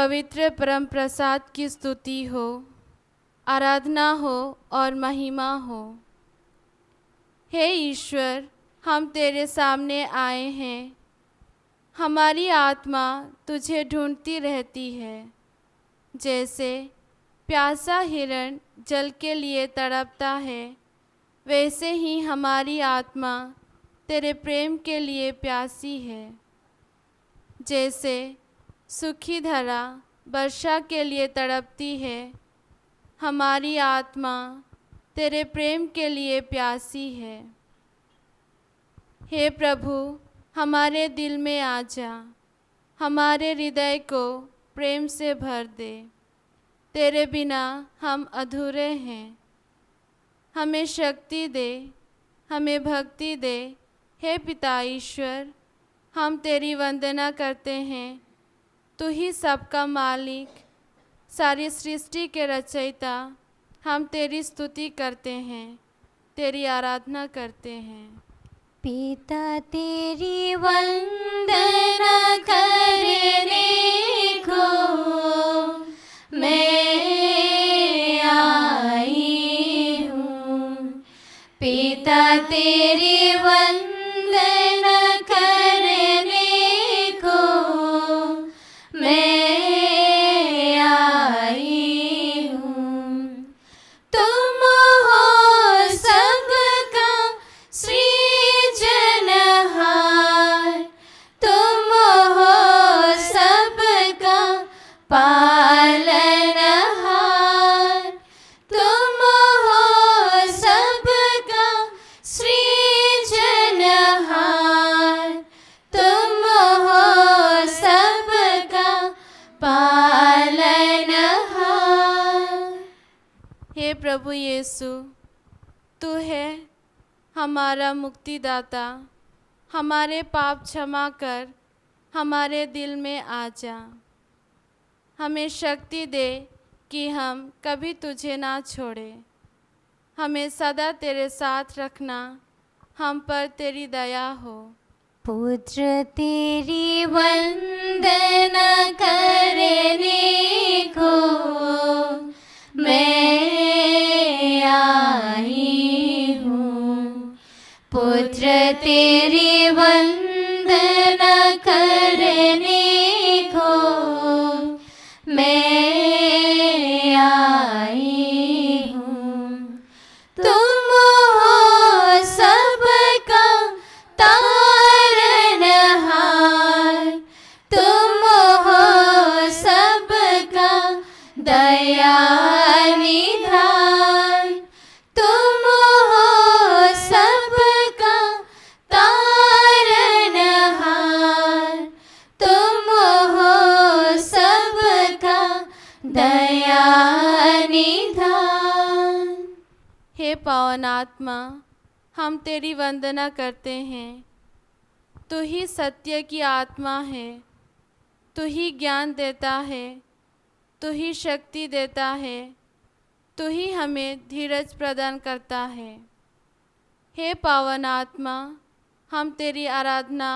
पवित्र परम प्रसाद की स्तुति हो, आराधना हो और महिमा हो। हे ईश्वर, हम तेरे सामने आए हैं। हमारी आत्मा तुझे ढूंढती रहती है। जैसे प्यासा हिरण जल के लिए तड़पता है, वैसे ही हमारी आत्मा तेरे प्रेम के लिए प्यासी है। जैसे सूखी धरा वर्षा के लिए तड़पती है, हमारी आत्मा तेरे प्रेम के लिए प्यासी है। हे प्रभु, हमारे दिल में आ जा, हमारे हृदय को प्रेम से भर दे। तेरे बिना हम अधूरे हैं। हमें शक्ति दे, हमें भक्ति दे। हे पिता ईश्वर, हम तेरी वंदना करते हैं। तू ही सबका मालिक, सारी सृष्टि के रचयिता। हम तेरी स्तुति करते हैं, तेरी आराधना करते हैं। पिता तेरी वंदना करने को मैं आई हूँ। पिता तेरी वंदना करने को मैं आई हूँ। तुम हो सबका सृजनहार, तुम हो सबका पालनहार, तुम हो सबका सृजनहार, तुम हो सबका पालनहार। हे प्रभु यीशु, तू है हमारा मुक्तिदाता। हमारे पाप क्षमा कर, हमारे दिल में आ जा। हमें शक्ति दे कि हम कभी तुझे ना छोड़े। हमें सदा तेरे साथ रखना, हम पर तेरी दया हो। पुत्र तेरी वंदना करने को मैं आई हूँ। पुत्र तेरी वंदना करने को मैं आई हूँ। तुम हो सबका तारनहार, तुम हो सबका दया निधान, तुम हो सबका तारनहार, तुम हो सबका दया निधान। हे पावन आत्मा, हम तेरी वंदना करते हैं। तू ही सत्य की आत्मा है। तू ही ज्ञान देता है, तू ही शक्ति देता है, तू ही हमें धीरज प्रदान करता है। हे पावन आत्मा, हम तेरी आराधना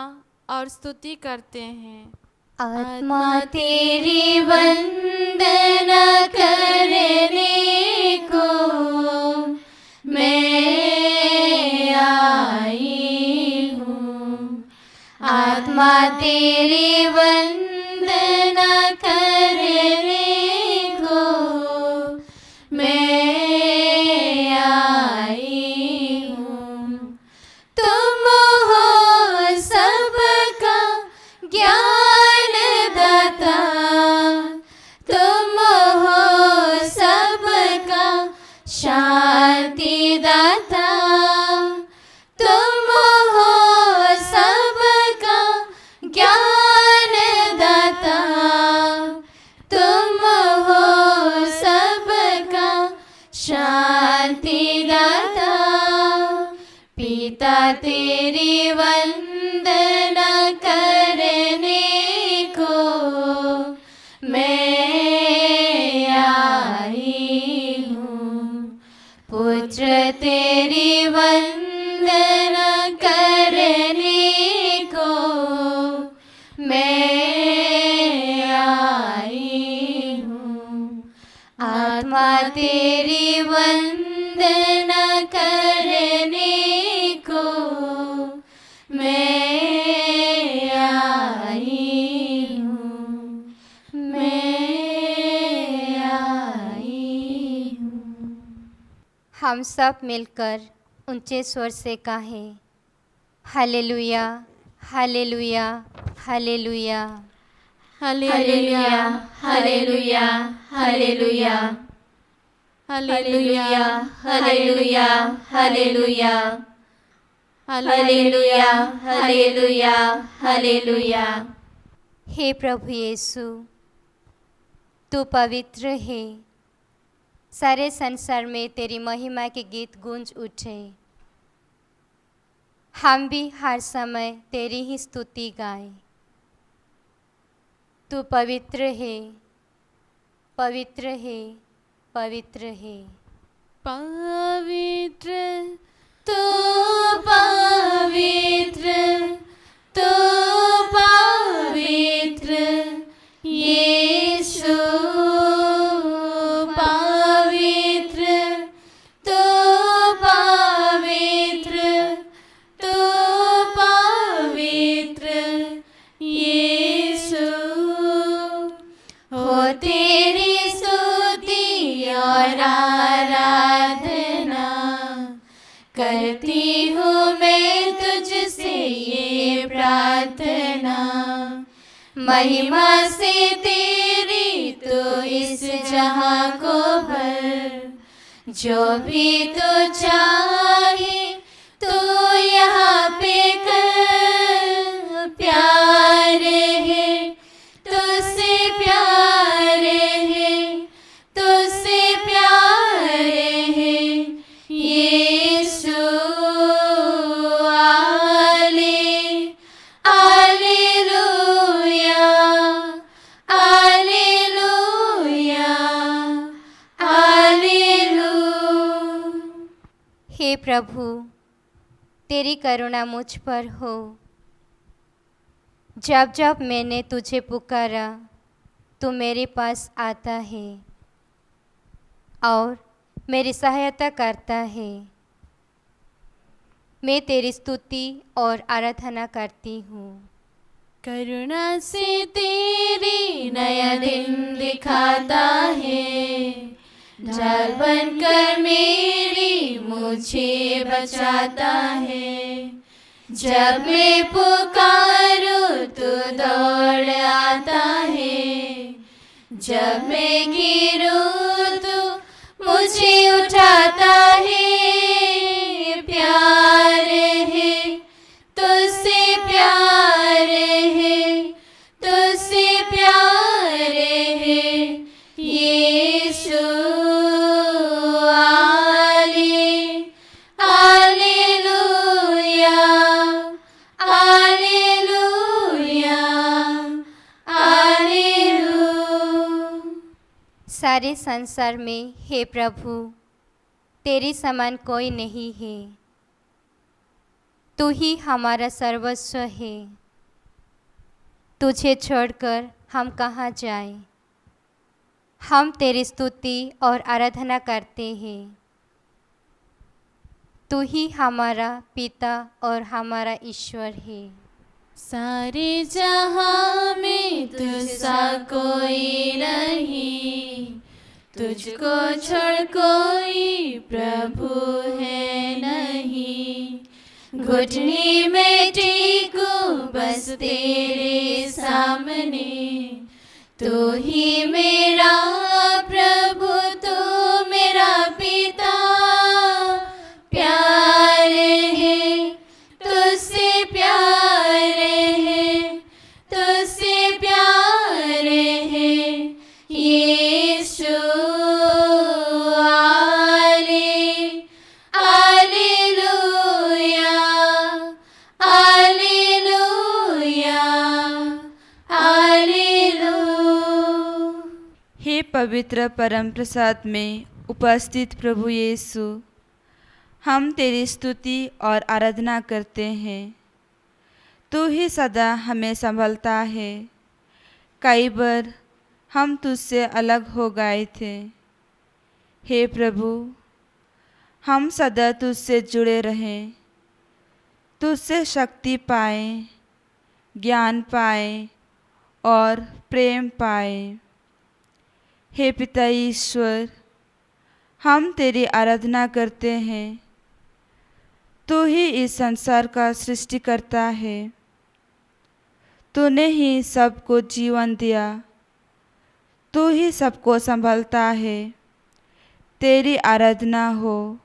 और स्तुति करते हैं। आत्मा तेरी वंदना करने को मैं आई हूँ। आत्मा तेरी वंदना करने को मैं आई हूँ। तुम हो सबका ज्ञान दाता, तुम हो सबका शांति दाता, तुम हो सबका ज्ञान दाता, तुम हो सबका शांति दाता। पिता तेरी वंदना करने को मैं आई हूँ। पुत्र तेरी वंदना करने को मैं आई तेरी वंदना करने को मैं आई हूँ, मैं आई हूँ। हम सब मिलकर ऊंचे स्वर से कहें, hallelujah, hallelujah, hallelujah. Hallelujah, hallelujah, hallelujah, hallelujah, hallelujah, hallelujah, hallelujah, hallelujah, hallelujah. हे प्रभु यीशु, तू पवित्र है। सारे संसार में तेरी महिमा के गीत गूंज उठे। हम भी हर समय तेरी ही स्तुति गाएं। तू पवित्र है, पवित्र है, पवित्र है। पवित्र तू पवित्र, तू पवित्र, यीशु पवित्र, तू पवित्र, तू पवित्र, यीशु। हो तेरी स्तुति और आराधना करती हूँ मैं तुझसे ये प्रार्थना। महिमा से तेरी तो इस जहाँ को भर, जो भी तो चाहे तो यहाँ पे कर। प्यार है तुझसे, प्यार है तुझसे, प्यार है यीशु। Hallelujah, hallelujah, hallelujah. हे प्रभु, तेरी करुणा मुझ पर हो। जब जब मैंने तुझे पुकारा, तू मेरे पास आता है और मेरी सहायता करता है। मैं तेरी स्तुति और आराधना करती हूँ। करुणा से तेरी नया दिन दिखाता है, ढाल बनकर मेरी मुझे बचाता है। जब मैं पुकारूं तो दौड़ आता है, जब मैं गिरूं तो मुझे उठाता है। प्यार है तुझसे, प्यार है तुझसे, प्यार है यीशु। Hallelujah, hallelujah, hallelujah. सारे संसार में हे प्रभु, तेरी समान कोई नहीं है। तू ही हमारा सर्वस्व है। तुझे छोड़कर हम कहाँ जाएं? हम तेरी स्तुति और आराधना करते हैं। तू ही हमारा पिता और हमारा ईश्वर है। सारे जहां में तुझसा कोई नहीं, तुझको छोड़ कोई प्रभु है नहीं। घुटनी में टेकूं बस तेरे सामने, तू ही मेरा प्रभु, तू मेरा पिता। प्यार है तुझसे, प्यार है तुझसे, प्यार है यीशु। Hallelujah, hallelujah, hallelujah. हे पवित्र परम प्रसाद में उपस्थित प्रभु यीशु, हम तेरी स्तुति और आराधना करते हैं। तू ही सदा हमें संभालता है। कई बार हम तुझसे अलग हो गए थे, हे प्रभु, हम सदा तुझसे जुड़े रहें, तुझसे शक्ति पाएं, ज्ञान पाएं और प्रेम पाएं। हे पिता ईश्वर, हम तेरी आराधना करते हैं। तू ही इस संसार का सृष्टिकर्ता है। तूने ही सबको जीवन दिया, तू ही सबको संभालता है। तेरी आराधना हो,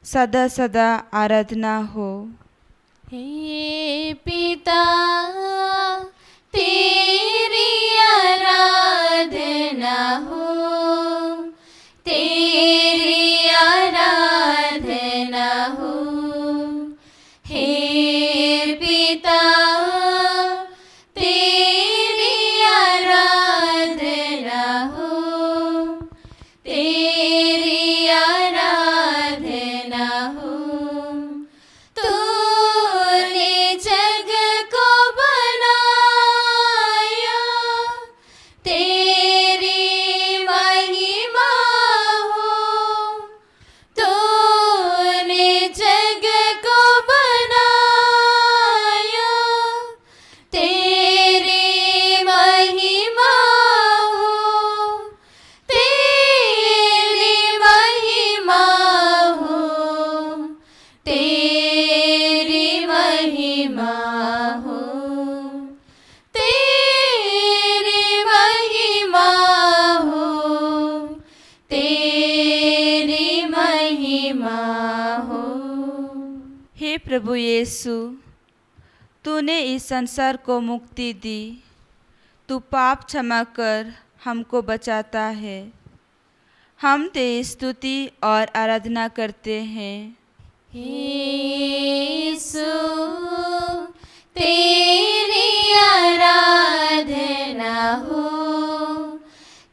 सदा सदा आराधना हो। हे पिता तेरी आराधना हो, तेरी आराधना हो। हे पिता तेरी आराधना हो, तेरी आराधना हो। तूने जग को बनाया, तेरी महिमा हो। तूने जग को बनाया, तेरी महिमा हो। तेरी महिमा हो, तेरी महिमा हो। तेरी महिमा हो, तेरी महिमा हो। हे प्रभु यीशु, तूने इस संसार को मुक्ति दी। तू पाप क्षमा कर हमको बचाता है। हम तेरी स्तुति और आराधना करते हैं। यीशु तेरी आराधना हो,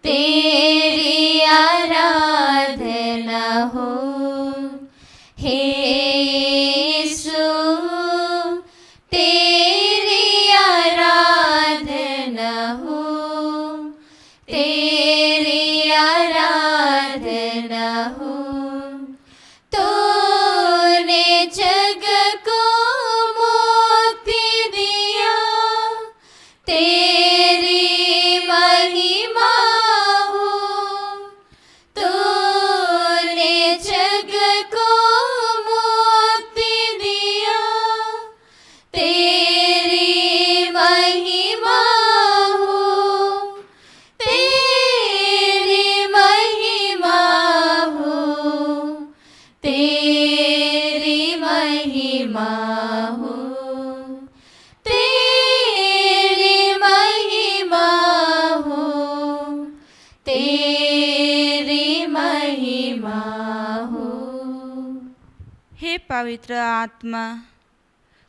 तेरी आराधना हो। हे यीशु तेरी आराधना हो, तेरी आराधना हो। तूने जग को मुक्ति दिया, तेरी महिमा हो। तूने जग को मुक्ति दिया, तेरी महिमा हो। तेरी महिमा हो, तेरी महिमा हो। तेरी महिमा हो, तेरी महिमा हो। हे पवित्र आत्मा,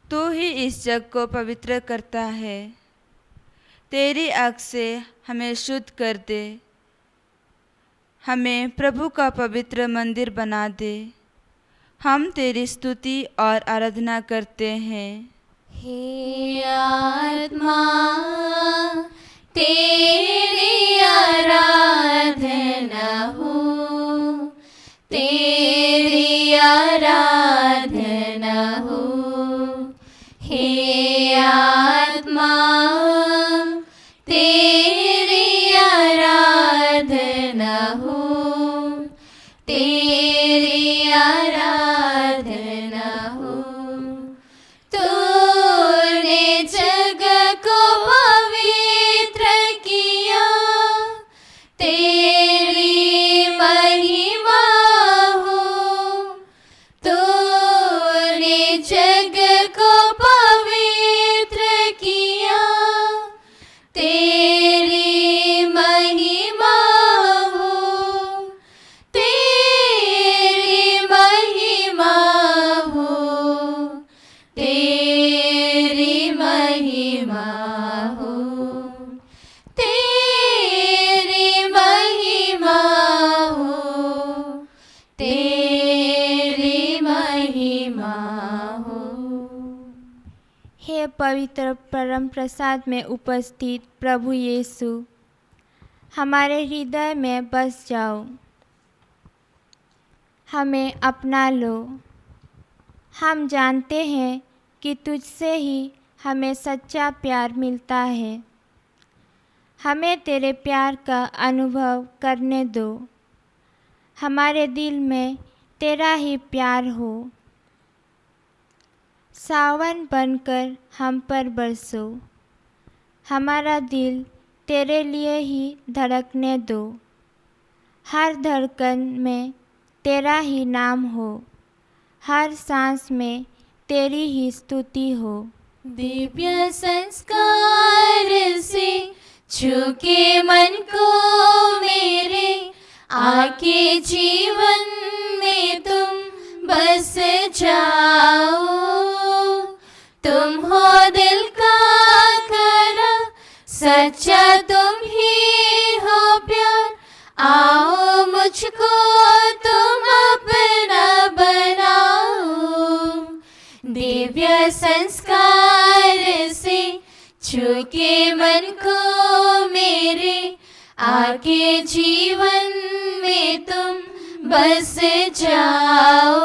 तू ही इस जग को पवित्र करता है। तेरी आग से हमें शुद्ध कर दे, हमें प्रभु का पवित्र मंदिर बना दे। हम तेरी स्तुति और आराधना करते हैं। हे आत्मा तेरी आराधना हो, तेरी आराधना हो। हे आत्मा तेरी आराधना हो, तेरी आराधना हो। तूने जग को पवित्र किया, तेरी महिमा हो। तूने जग को पवित्र किया, तेरी महिमा हो। तेरी महिमा हो, तेरी महिमा हो। तेरी महिमा हो, तेरी महिमा हो। हे पवित्र परम प्रसाद में उपस्थित प्रभु यीशु, हमारे हृदय में बस जाओ। हमें अपना लो। हम जानते हैं कि तुझसे ही हमें सच्चा प्यार मिलता है। हमें तेरे प्यार का अनुभव करने दो। हमारे दिल में तेरा ही प्यार हो। सावन बनकर हम पर बरसो। हमारा दिल तेरे लिए ही धड़कने दो। हर धड़कन में तेरा ही नाम हो। हर सांस में तेरी ही स्तुति हो। दिव्य संस्कार से छूके मन को मेरे, आके जीवन में तुम बस जाओ। तुम हो दिल का करा, सच्चा तुम ही हो प्यार। आओ मुझको तुम अपना बनाओ। दिव्य संस्कार से छूके मन को मेरे, आके जीवन में तुम बस जाओ।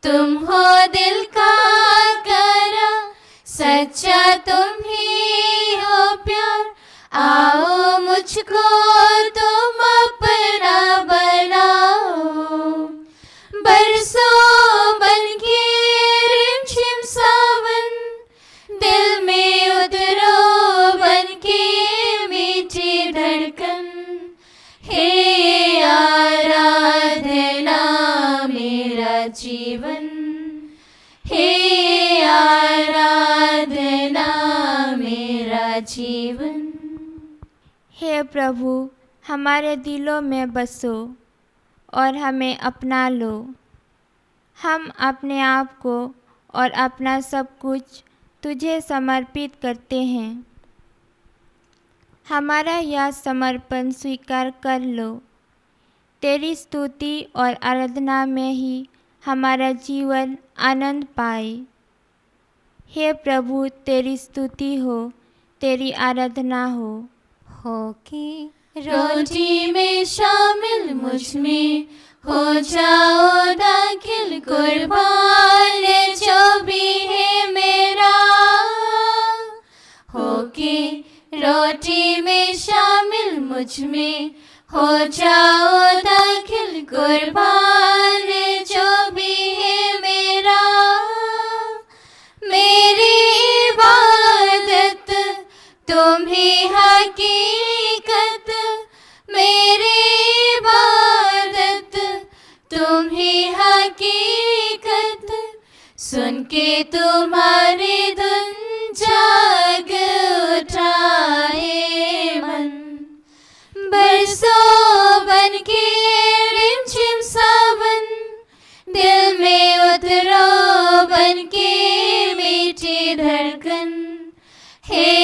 तुम हो दिल का करा, सच्चा तुम ही हो प्यार। आओ मुझको तुम अपना बनाओ। बरसो बनके रिमझिम सावन, दिल में उतरो बनके मीठी धड़कन। हे आराधना मेरा जीवन, हे आराधना मेरा जीवन। हे प्रभु, हमारे दिलों में बसो और हमें अपना लो। हम अपने आप को और अपना सब कुछ तुझे समर्पित करते हैं। हमारा यह समर्पण स्वीकार कर लो। तेरी स्तुति और आराधना में ही हमारा जीवन आनंद पाए। हे प्रभु, तेरी स्तुति हो, तेरी आराधना हो। कि रोटी में शामिल मुझ में हो जाओ दाखिल। कुर्बान जो भी है मेरा, हो के रोटी में शामिल मुझ में हो जाओ दाखिल। कुर्बान जो भी है मेरा, मेरी इबादत तुम ही हकीकत। मेरी इबादत तुम ही हकीकत। सुन के तुम्हारी धुन जाग उठाए मन। बरसो बनके रिमझिम सावन, दिल में उतरो बनके मीठी धड़कन। हे